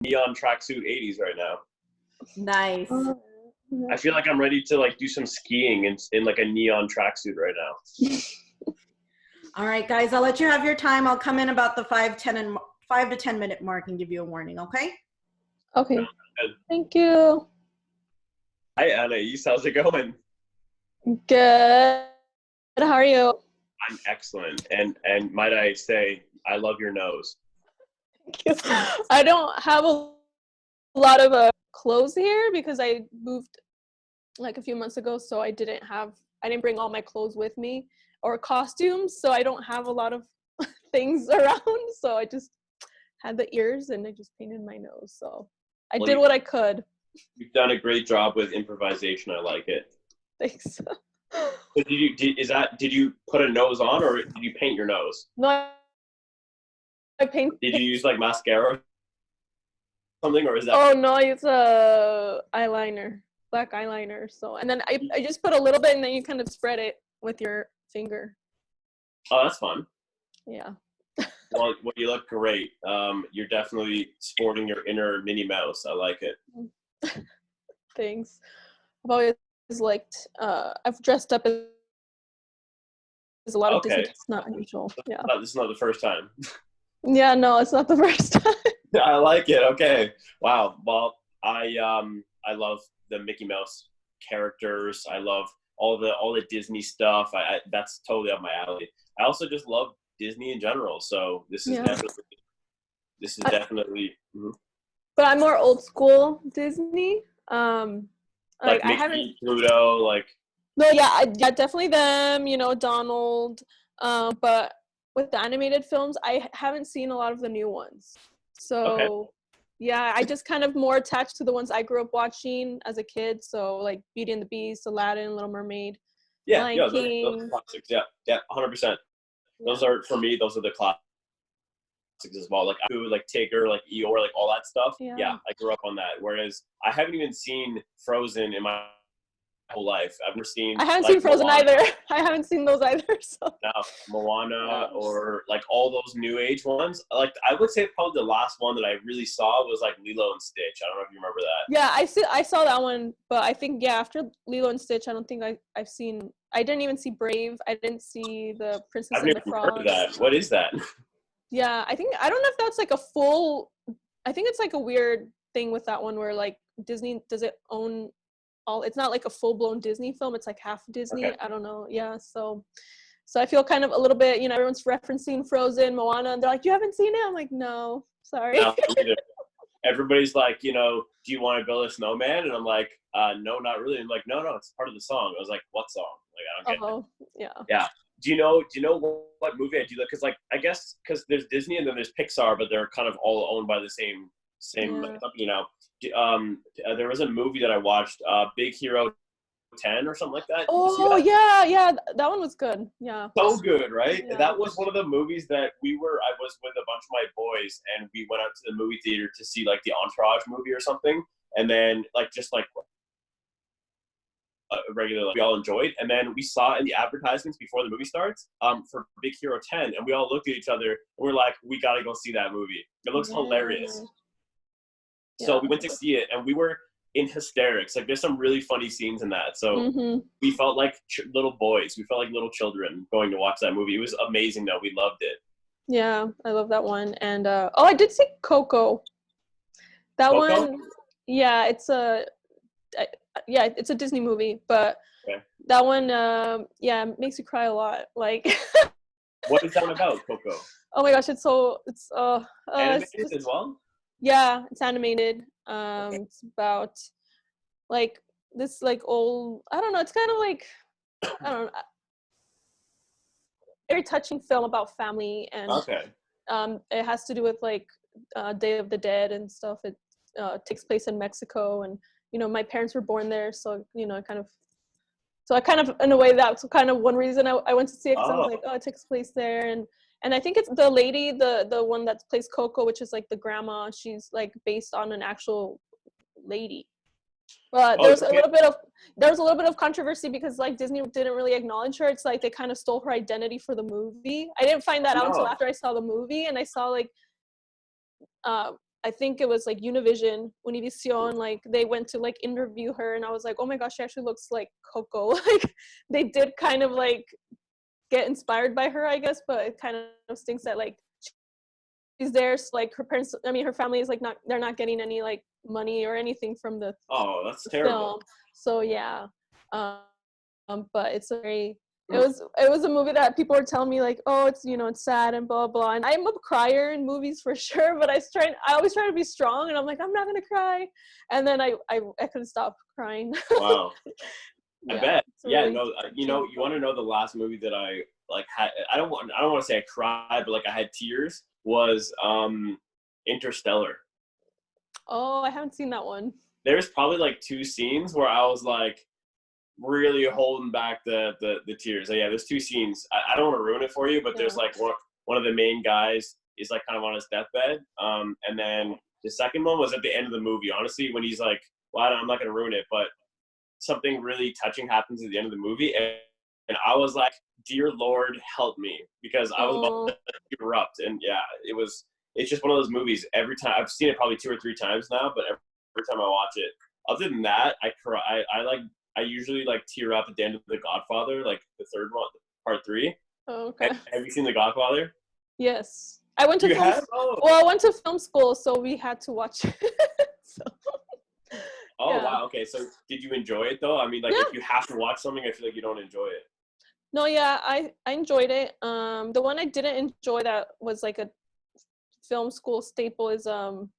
neon tracksuit 80s right now. Nice. I feel like I'm ready to like do some skiing in like a neon tracksuit right now. All right, guys, I'll let you have your time. I'll come in about the 5 to 10 minute mark and give you a warning, okay? Okay. Thank you. Hi, Anais. How's it going? Good. How are you? I'm excellent. And might I say, I love your nose. Thank you. I don't have a lot of clothes here because I moved like a few months ago, so I didn't bring all my clothes with me or costumes, so I don't have a lot of things around, so I just had the ears and I just painted my nose, so I did what I could. You've done a great job with improvisation. I like it. Thanks. So did you put a nose on, or did you paint your nose? No, I painted. Did you use like mascara or something, or is that? Oh no, it's eyeliner, black eyeliner. So, and then I just put a little bit, and then you kind of spread it with your finger. Oh, that's fun. Yeah. Well, you look great. You're definitely sporting your inner Minnie Mouse. I like it. Thanks. I've always liked. I've dressed up as a lot of Disney. It's not unusual. Yeah. This is not the first time. Yeah, no, it's not the first time. I like it. Okay. Wow. Well, I love the Mickey Mouse characters. I love all the Disney stuff. That's totally up my alley. I also just love Disney in general. So this is definitely. Mm-hmm. But I'm more old school Disney. Like I haven't Pluto, like. No, yeah, definitely them. You know, Donald. But with the animated films, I haven't seen a lot of the new ones. So, yeah, I just kind of more attached to the ones I grew up watching as a kid. So, like Beauty and the Beast, Aladdin, Little Mermaid, Lion King. Those are classics. Yeah, 100%. Those are, for me, those are the classics as well. Like Tigger, like Eeyore, like all that stuff. Yeah, I grew up on that. Whereas I haven't even seen Frozen in my whole life. I haven't seen Frozen either. I haven't seen those either. So. No, Moana or like all those new age ones. Like I would say probably the last one that I really saw was like Lilo and Stitch. I don't know if you remember that. Yeah, I saw that one, but I think after Lilo and Stitch, I don't think I've seen. I didn't even see Brave. I didn't see the Princess and the Frog. I've never heard of that. What is that? Yeah, I don't know if that's like a full. I think it's like a weird thing with that one where like Disney does it own. It's not like a full-blown Disney film. It's like half Disney. Okay. I don't know. Yeah, so I feel kind of a little bit, everyone's referencing Frozen, Moana, and they're like, you haven't seen it? I'm like, no, sorry. No, everybody's like, do you want to build a snowman? And I'm like, no, not really. And I'm like, no, it's part of the song. I was like, what song? Like, I don't get it. Yeah. Do you know what movie I do that? Because like, I guess because there's Disney and then there's Pixar, but they're kind of all owned by the same company now. There was a movie that I watched, Big Hero 10 or something like that. Oh yeah, that one was good. Yeah, so good, right? Yeah. That was one of the movies that I was with a bunch of my boys, and we went out to the movie theater to see like the Entourage movie or something, and then regular, we all enjoyed, and then we saw in the advertisements before the movie starts for Big Hero 10, and we all looked at each other and we're like, we gotta go see that movie. It looks hilarious. So we went to see it, and we were in hysterics. Like, there's some really funny scenes in that. So we felt like little boys. We felt like little children going to watch that movie. It was amazing, though. We loved it. Yeah, I love that one. And I did see Coco. That one, yeah, it's a Disney movie, but that one, makes you cry a lot. Like, what is that one about, Coco? Oh my gosh, it's animated as well. Yeah, it's animated. It's about like this like old. I don't know. It's kind of like very touching film about family, and it has to do with like Day of the Dead and stuff. It takes place in Mexico, and my parents were born there, so I kind of in a way that's kind of one reason I went to see it, because I was like, it takes place there, and I think it's the lady, the one that plays Coco, which is like the grandma. She's like based on an actual lady. But there was a little bit of controversy because like Disney didn't really acknowledge her. It's like they kind of stole her identity for the movie. I didn't find that out until after I saw the movie, and I saw like I think it was like Univision, Univision, like they went to like interview her, and I was like, oh my gosh, she actually looks like Coco. Like they did kind of like get inspired by her, I guess, but it kind of stinks that like she's there, so, like her parents, I mean her family is like they're not getting any like money or anything from the that's terrible film. So yeah, but it's a very it was a movie that people were telling me like, oh, it's, you know, it's sad and blah blah, and I'm a crier in movies for sure, but I always try to be strong, and I'm like, I'm not gonna cry, and then I couldn't stop crying. Wow. I bet. Yeah, really no, you know, you want to know the last movie that I like had, I don't want to say I cried, but like I had tears, was Interstellar. Oh, I haven't seen that one. There's probably like 2 scenes where I was like really holding back the tears. So, yeah, there's 2 scenes. I don't want to ruin it for you, but there's like one of the main guys is like kind of on his deathbed. And then the second one was at the end of the movie, honestly, when he's like, well, I'm not going to ruin it, but something really touching happens at the end of the movie. And I was like, dear Lord, help me, because I was about to erupt. And yeah, it's just one of those movies. Every time, I've seen it probably 2 or 3 times now, but every time I watch it, other than that, I cry. I usually like tear up at the end of The Godfather, like the third one, part 3. Oh, okay. Have you seen The Godfather? Yes. I went to I went to film school, so we had to watch it. So. Oh, yeah. Wow. Okay. So did you enjoy it though? I mean, like if you have to watch something, I feel like you don't enjoy it. No, yeah, I enjoyed it. The one I didn't enjoy that was like a film school staple is oh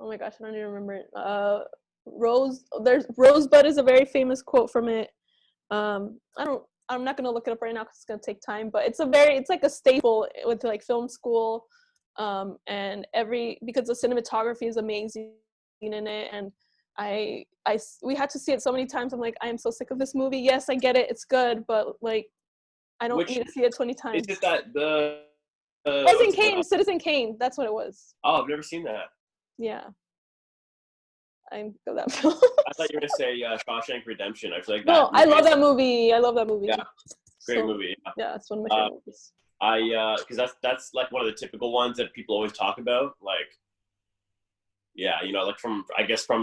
my gosh, I don't even remember it. Rosebud is a very famous quote from it. I'm not gonna look it up right now because it's gonna take time, but it's like a staple with like film school, and because the cinematography is amazing in it, and we had to see it so many times. I'm like, I am so sick of this movie. Yes, I get it, it's good, but like I don't need to see it 20 times. Is it that Citizen Kane, that's what it was. Oh, I've never seen that. Yeah. I know that film. I thought you were going to say Shawshank Redemption. I feel like that. No, I love that movie. Yeah, great movie. Yeah, it's one of my favorite movies. Because that's like one of the typical ones that people always talk about. Like, yeah, you know, like from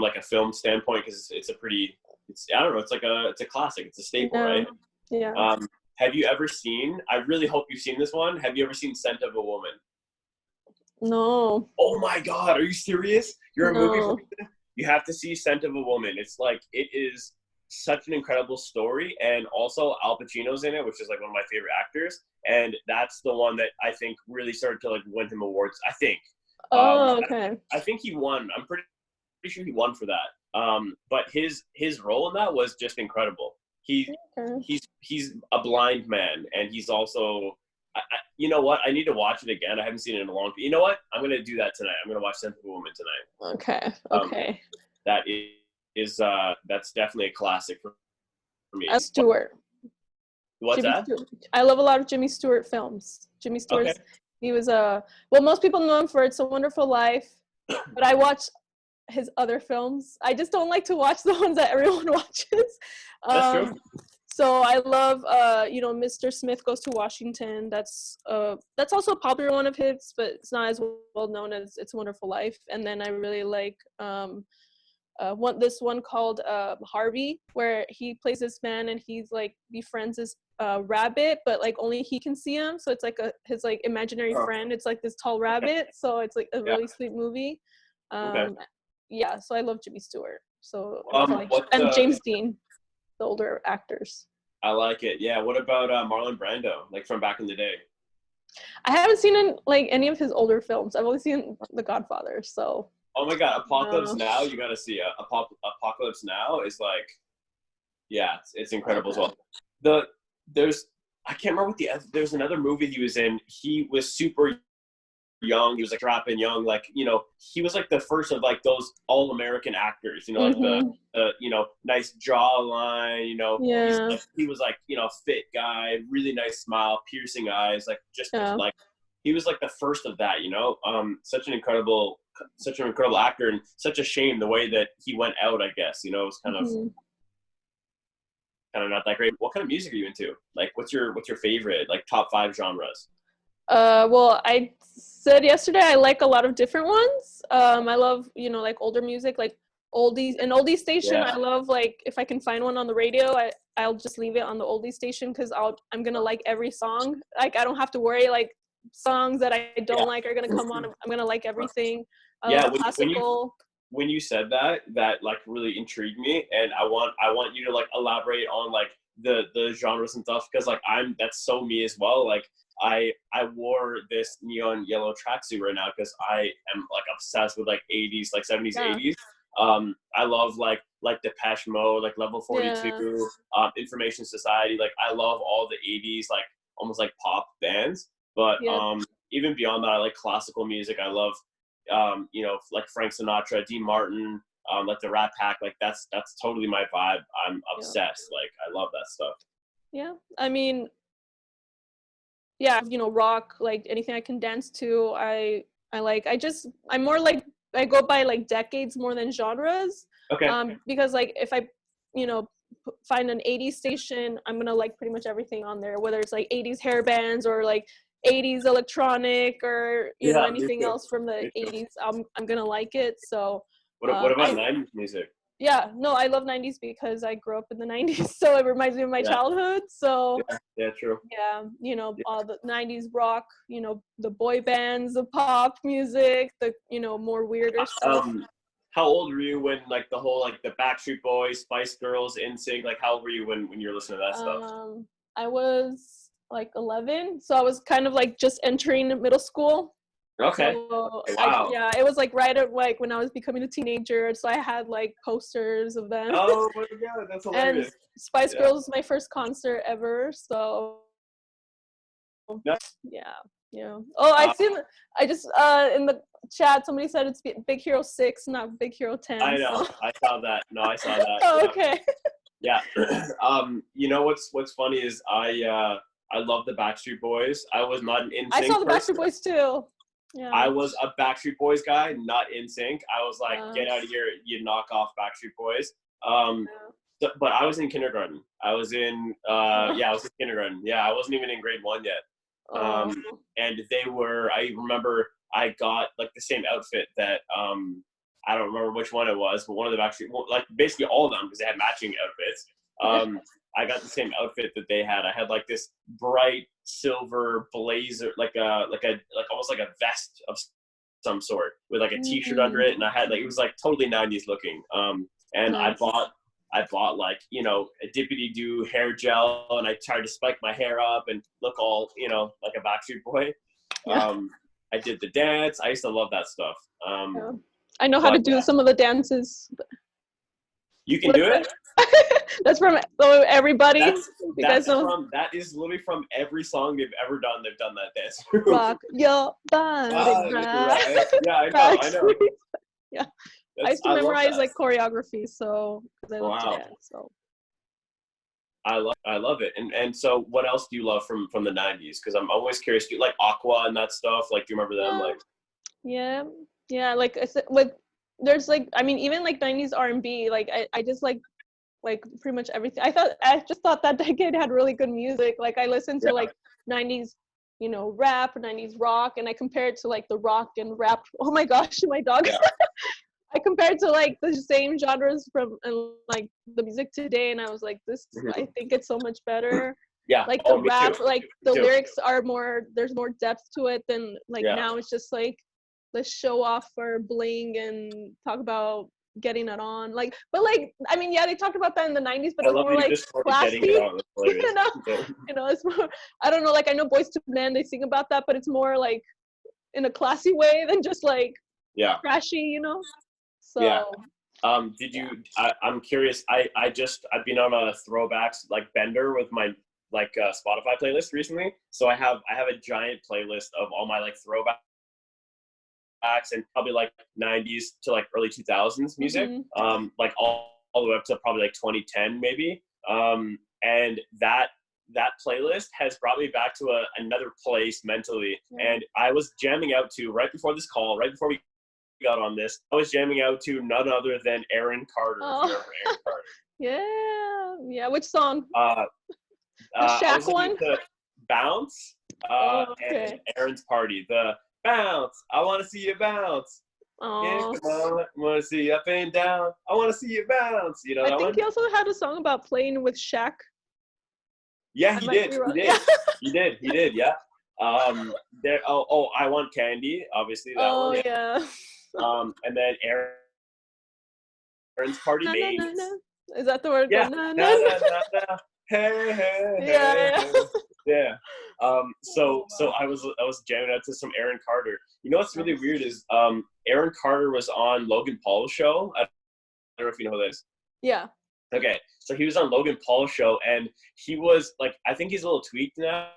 like a film standpoint, because it's I don't know, it's a classic. It's a staple, right? Yeah. Have you ever seen? I really hope you've seen this one. Have you ever seen Scent of a Woman? No. Oh my God, are you serious? You're a movie person? You have to see Scent of a Woman. It's like, it is such an incredible story, and also Al Pacino's in it, which is like one of my favorite actors, and that's the one that I think really started to like win him awards, I think. Okay. I think he won. I'm pretty sure he won for that. But his role in that was just incredible. He's a blind man, and he's also, you know what? I need to watch it again. I haven't seen it in a long time. You know what? I'm going to do that tonight. I'm going to watch Scent of a Woman tonight. Okay. That is that's definitely a classic for me. Stewart. What's Jimmy that? Stewart. I love a lot of Jimmy Stewart films. Jimmy Stewart. Okay. He was most people know him for It's a Wonderful Life, but I watch his other films. I just don't like to watch the ones that everyone watches. That's true. So I love, Mr. Smith Goes to Washington. That's also a popular one of his, but it's not as well known as It's a Wonderful Life. And then I really like this one called Harvey, where he plays this man and he's like befriends this rabbit, but like only he can see him. So it's like his like imaginary friend. It's like this tall rabbit. So it's like a really sweet movie. Yeah, so I love Jimmy Stewart. So and James Dean, the older actors. I like it. Yeah. What about Marlon Brando, like from back in the day? I haven't seen any of his older films. I've only seen The Godfather. So. Oh my God, Apocalypse Now! You got to see it. Apocalypse Now is like, yeah, it's incredible as well. I can't remember there's another movie he was in. He was super young. He was like dropping young, like, you know, he was like the first of like those all-American actors, you know, like the nice jawline, you know. Yeah. He was like, you know, fit guy, really nice smile, piercing eyes, like just like he was like the first of that, you know. Such an incredible actor, and such a shame the way that he went out, I guess, you know. It was kind of not that great. What kind of music are you into? Like, what's your favorite, like, top 5 genres? Well, I said yesterday I like a lot of different ones. I love, like older music, like an oldie station. I love, like, if I can find one on the radio, I'll just leave it on the oldie station because I'm gonna like every song. Like, I don't have to worry, like, songs that I don't like are gonna come on. I'm gonna like everything. I love classical. When you said that like really intrigued me, and I want you to like elaborate on like the genres and stuff, because like that's so me as well. Like I wore this neon yellow tracksuit right now because I am like obsessed with like 80s, like 70s, 80s. I love like Depeche Mode, like Level 42, Information Society. Like I love all the 80s, like almost like pop bands. But even beyond that, I like classical music. I love like Frank Sinatra, Dean Martin, like the Rat Pack. Like that's totally my vibe. I'm obsessed. Like I love that stuff. Yeah, I mean, rock, like anything I can dance to. I like. I'm more like, I go by like decades more than genres. Okay. Because like if I, find an 80s station, I'm gonna like pretty much everything on there, whether it's like 80s hair bands or like 80s electronic or anything else from the 80s. I'm gonna like it. So what about 90s music? Yeah, no, I love 90s because I grew up in the 90s, so it reminds me of my childhood. So yeah, true. Yeah, all the 90s rock, the boy bands, the pop music, the more weirder stuff. How old were you when like the whole like the Backstreet Boys, Spice Girls, NSYNC? Like how old were you when you were listening to that stuff? I was like 11, so I was kind of like just entering middle school. Okay. So wow. It was like right at like when I was becoming a teenager, so I had like posters of them. Oh my god, that's hilarious. And Spice Girls was my first concert ever, so yeah. Oh, I just in the chat somebody said it's Big Hero 6, not Big Hero 10. I know. So. I saw that. No, I saw that. Oh, okay. Yeah. What's funny is I love the Backstreet Boys. I was not an NSYNC I saw the Backstreet Boys too. Yeah. I was a Backstreet Boys guy, not NSYNC. I was like, get out of here, you knock off Backstreet Boys. But I was in kindergarten. I was in kindergarten. Yeah, I wasn't even in grade 1 yet. And I remember I got like the same outfit that I don't remember which one it was, but one of the Backstreet, like basically all of them, because they had matching outfits. I got the same outfit that they had. I had like this bright silver blazer, like almost like a vest of some sort with like a t-shirt under it, and I had like, it was like totally 90s looking. And nice. I bought like, a dippity-doo hair gel, and I tried to spike my hair up and look all, like a Backstreet Boy. I did the dance. I used to love that stuff. I know how to do some of the dances. You can do it? That's from everybody. That is literally from every song they've ever done. They've done that dance. Rock your body. Right. Yeah, I know. Yeah. I used to memorize like choreography, so because I love to dance. So I love it. And so what else do you love from the 90s? Because I'm always curious. Do you like Aqua and that stuff? Like, do you remember them? Like, yeah. Like I said, like there's like, I mean, even like 90s R&B. Like I just like pretty much everything. I just thought that decade had really good music. Like I listened to like 90s, rap, 90s rock, and I compared to like the rock and rap. Oh my gosh, my dog. Yeah. I compared to like the same genres from like the music today, and I was like, I think it's so much better. Yeah. Like the rap, like the lyrics are more, there's more depth to it than like now it's just like, let's show off our bling and talk about getting it on. Like, but like, I mean, they talked about that in the 90s, but it's more like classy. It's more, I don't know, like I know Boys to Men, they sing about that, but it's more like in a classy way than just like trashy, So yeah. I'm curious. I've been on a throwbacks like bender with my like Spotify playlist recently. So I have a giant playlist of all my like throwbacks and probably like 90s to like early 2000s music. Like all the way up to probably like 2010 maybe. And that playlist has brought me back to another place mentally. And I was jamming out to right before this call, right before we got on this, I was jamming out to none other than Aaron Carter. Oh. Aaron Carter. Yeah. Which song? The Shaq one? Bounce. and Aaron's party. The bounce. I want to see you bounce. Yeah, come on. I want to see you up and down. I want to see you bounce. You know that one? I think he also had a song about playing with Shaq. Yeah, he did. He did. Yeah. There. Oh, I want candy. Obviously that one. Yeah. And then Aaron's party made. Is that the word? Yeah. Hey, hey, yeah. Yeah. So I was jamming out to some Aaron Carter. You know what's really weird is Aaron Carter was on Logan Paul's show. I don't know if you know who that is. Yeah. Okay. So he was on Logan Paul's show, and he was like, I think he's a little tweaked now.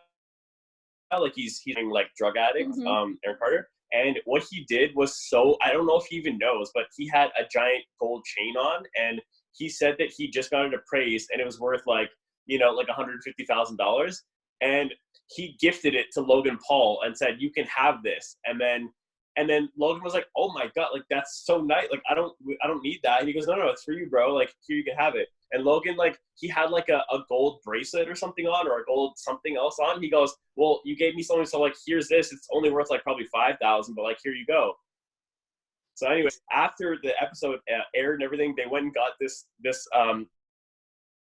Like he's like drug addict, Aaron Carter. And what he did was I don't know if he even knows, but he had a giant gold chain on, and he said that he just got it appraised and it was worth like $150,000. And he gifted it to Logan Paul and said, "You can have this." And then Logan was like, "Oh my God, like that's so nice. Like I don't need that." And he goes, No, it's for you, bro. Like here, you can have it. And Logan, like he had like a gold bracelet or something on, or a gold something else on. He goes, "Well, you gave me something, so like here's this. It's only worth like probably $5,000, but like here you go." So anyways, after the episode aired and everything, they went and got this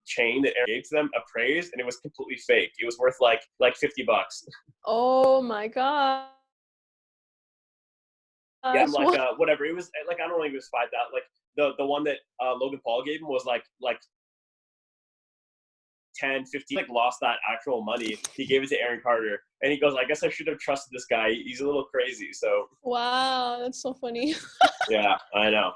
chain that Aaron gave to them appraised, and it was completely fake. It was worth like $50. Oh my God. Yeah, I'm like whatever. It was like I don't think it was 5,000. Like the one that Logan Paul gave him was like 10, 15. Like lost that actual money. He gave it to Aaron Carter, and he goes, "I guess I should have trusted this guy. He's a little crazy." So wow, that's so funny. Yeah, I know.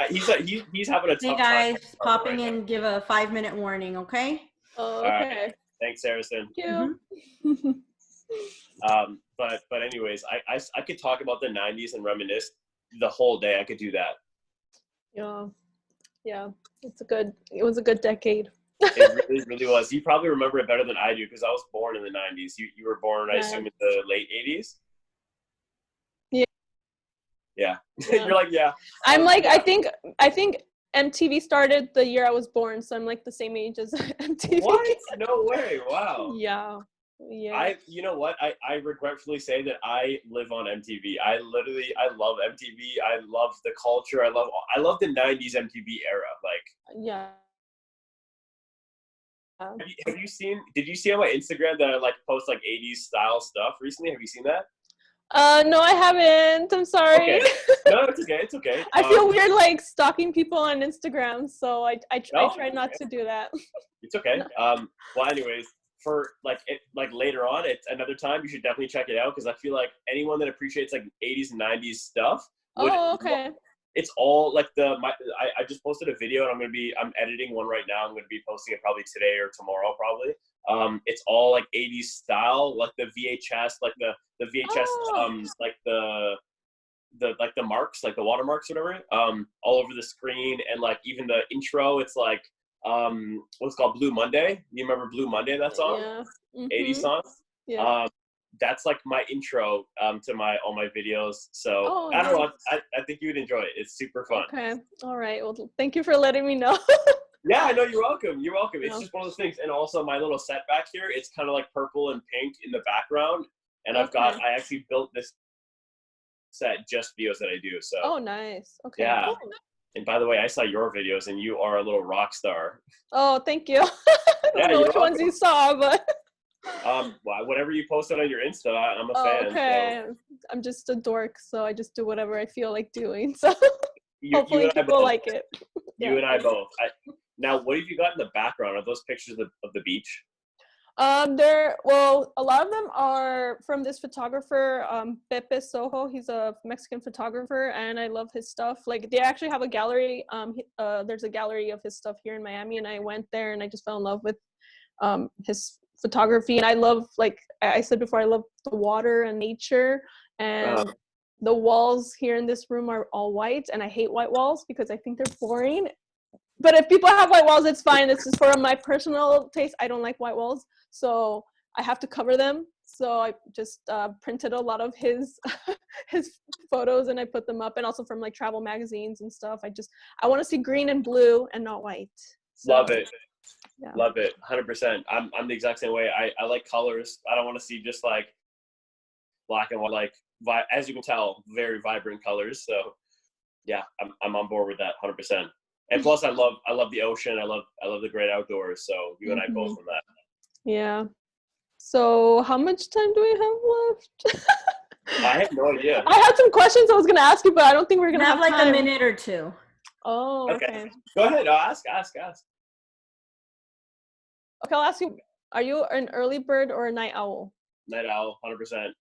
He's having a tough time. Hey guys, popping in, give a 5-minute warning, okay? Oh, okay. Right. Thanks, Saracen. Thank you. But anyways, I could talk about the 90s and reminisce the whole day. I could do that. Yeah. It was a good decade. It really, really was. You probably remember it better than I do because I was born in the 90s. You were born, I assume, in the late 80s? Yeah. You're like, yeah. I'm like, I think MTV started the year I was born, so I'm like the same age as MTV. What? No way. Wow. Yeah. You know what? I regretfully say that I live on MTV. I love MTV. I love the culture. I love the 90s MTV era. Like, yeah. Did you see on my Instagram that I like post like 80s style stuff recently? Have you seen that? No, I havenent. I'm sorry. Okay. No, it's okay. I feel weird like stalking people on Instagram, so I try not to do that. It's okay. No. Well, anyways, for like later on, it's another time you should definitely check it out because I feel like anyone that appreciates like 80s and 90s stuff. Okay. It's all like I just posted a video and I'm editing one right now. I'm going to be posting it probably today or tomorrow probably. It's all like 80s style, like the VHS, like the VHS, like the marks, like the watermarks, whatever, all over the screen. And like even the intro, it's like, what's called Blue Monday. You remember Blue Monday, that song? Yeah. 80s song? Yeah. That's like my intro to all my videos. So I don't know. I think you would enjoy it. It's super fun. Okay. All right. Well, thank you for letting me know. Yeah, I know. You're welcome. It's just one of those things. And also my little set back here, it's kind of like purple and pink in the background. And I actually built this set just videos that I do. So. Oh, nice. Okay. Yeah. Cool. And by the way, I saw your videos and you are a little rock star. Oh, thank you. I don't know which ones you saw, but. Well, whatever you posted on your Insta, I'm a fan. Okay. So. I'm just a dork, so I just do whatever I feel like doing. So hopefully people like it. You and I both. Now, what have you got in the background? Are those pictures of the beach? A lot of them are from this photographer, Pepe Soho. He's a Mexican photographer, and I love his stuff. Like, they actually have a gallery. There's a gallery of his stuff here in Miami, and I went there, and I just fell in love with his photography. And I love, like I said before, I love the water and nature, and the walls here in this room are all white, and I hate white walls because I think they're boring. But if people have white walls, it's fine. This is for my personal taste. I don't like white walls, so I have to cover them. So I just printed a lot of his photos and I put them up, and also from like travel magazines and stuff. I want to see green and blue and not white. So, love it. Yeah. Love it. 100%. I'm the exact same way. I like colors. I don't want to see just like black and white, like as you can tell, very vibrant colors. So yeah, I'm on board with that 100%. And plus I love the ocean. I love the great outdoors. So you and I both on that. Yeah. So how much time do we have left? I have no idea. I had some questions I was gonna ask you, but I don't think we're gonna have like time. a minute or two. Oh, okay. Go ahead. Ask. Okay, I'll ask you, are you an early bird or a night owl? Night owl, 100%.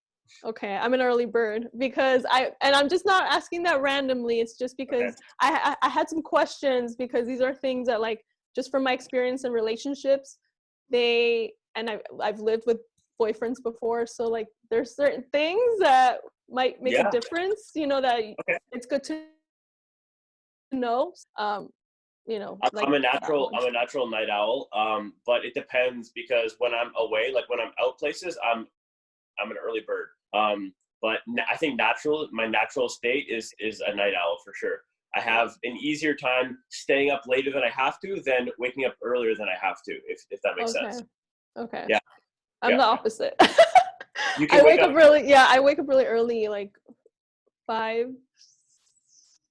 Okay, I'm an early bird because I'm just not asking that randomly. It's just because I had some questions because these are things that, like, just from my experience in relationships, I've lived with boyfriends before, so like there's certain things that might make a difference, that it's good to know. I'm a natural night owl, but it depends because when I'm away, like when I'm out places, I'm an early bird. But I think my natural state is a night owl for sure. I have an easier time staying up later than I have to than waking up earlier than I have to, if that makes sense. Okay. Yeah. I'm the opposite. I wake up really early, like 5,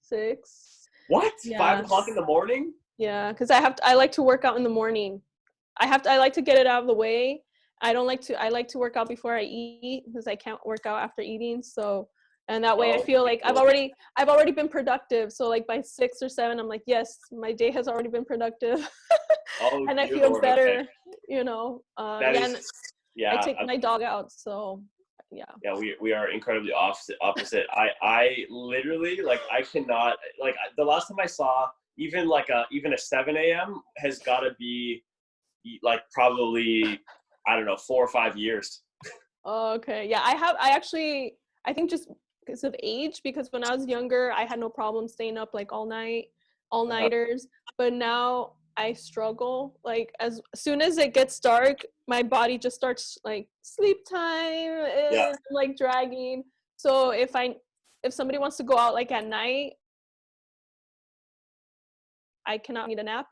6. What? Yeah. 5 o'clock in the morning? Yeah, because I like to work out in the morning. I like to get it out of the way. I like to work out before I eat because I can't work out after eating. So, and that way I feel like I've already been productive. So like by 6 or 7, I'm like, yes, my day has already been productive. And I feel better, I take my dog out, so yeah. Yeah, we are incredibly opposite. I literally, like, I cannot, like, the last time I saw even a 7 a.m. has got to be like probably, I don't know, 4 or 5 years. Okay. Yeah, I think just because of age, because when I was younger, I had no problem staying up like all-nighters, but now I struggle. Like as soon as it gets dark, my body just starts like sleep time and like dragging. So if somebody wants to go out like at night, I cannot need a nap.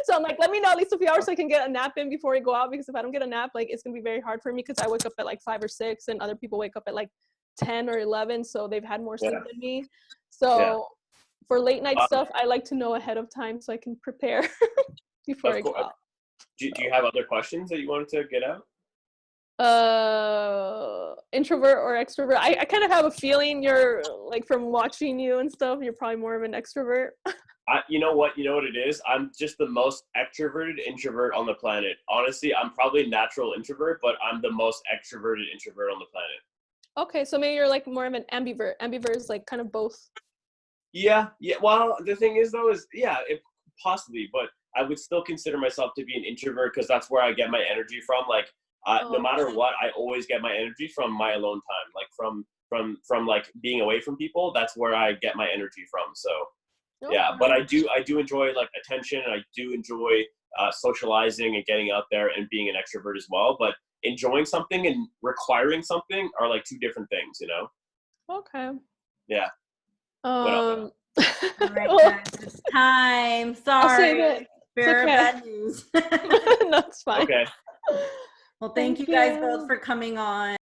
So I'm like, let me know at least a few hours so I can get a nap in before we go out, because if I don't get a nap, like it's gonna be very hard for me because I wake up at like 5 or 6 and other people wake up at like 10 or 11, so they've had more sleep than me. So for late night stuff, I like to know ahead of time so I can prepare before I go out. Do you have other questions that you wanted to get out? Introvert or extrovert? I kind of have a feeling you're, like, from watching you and stuff, you're probably more of an extrovert. You know what it is? I'm just the most extroverted introvert on the planet. Honestly, I'm probably a natural introvert, but I'm the most extroverted introvert on the planet. Okay, so maybe you're like more of an ambivert. Ambivert is like kind of both. Yeah. Well, the thing is though, possibly, but I would still consider myself to be an introvert because that's where I get my energy from. Like, no matter what, I always get my energy from my alone time. Like from like being away from people, that's where I get my energy from. So. Yeah, but I do enjoy like attention, and I do enjoy socializing and getting out there and being an extrovert as well. But enjoying something and requiring something are like two different things, Okay. Yeah. All right, guys, it's time. Sorry. I'll Bear bad news. No, it's fine. Okay. Well, thank you guys both for coming on.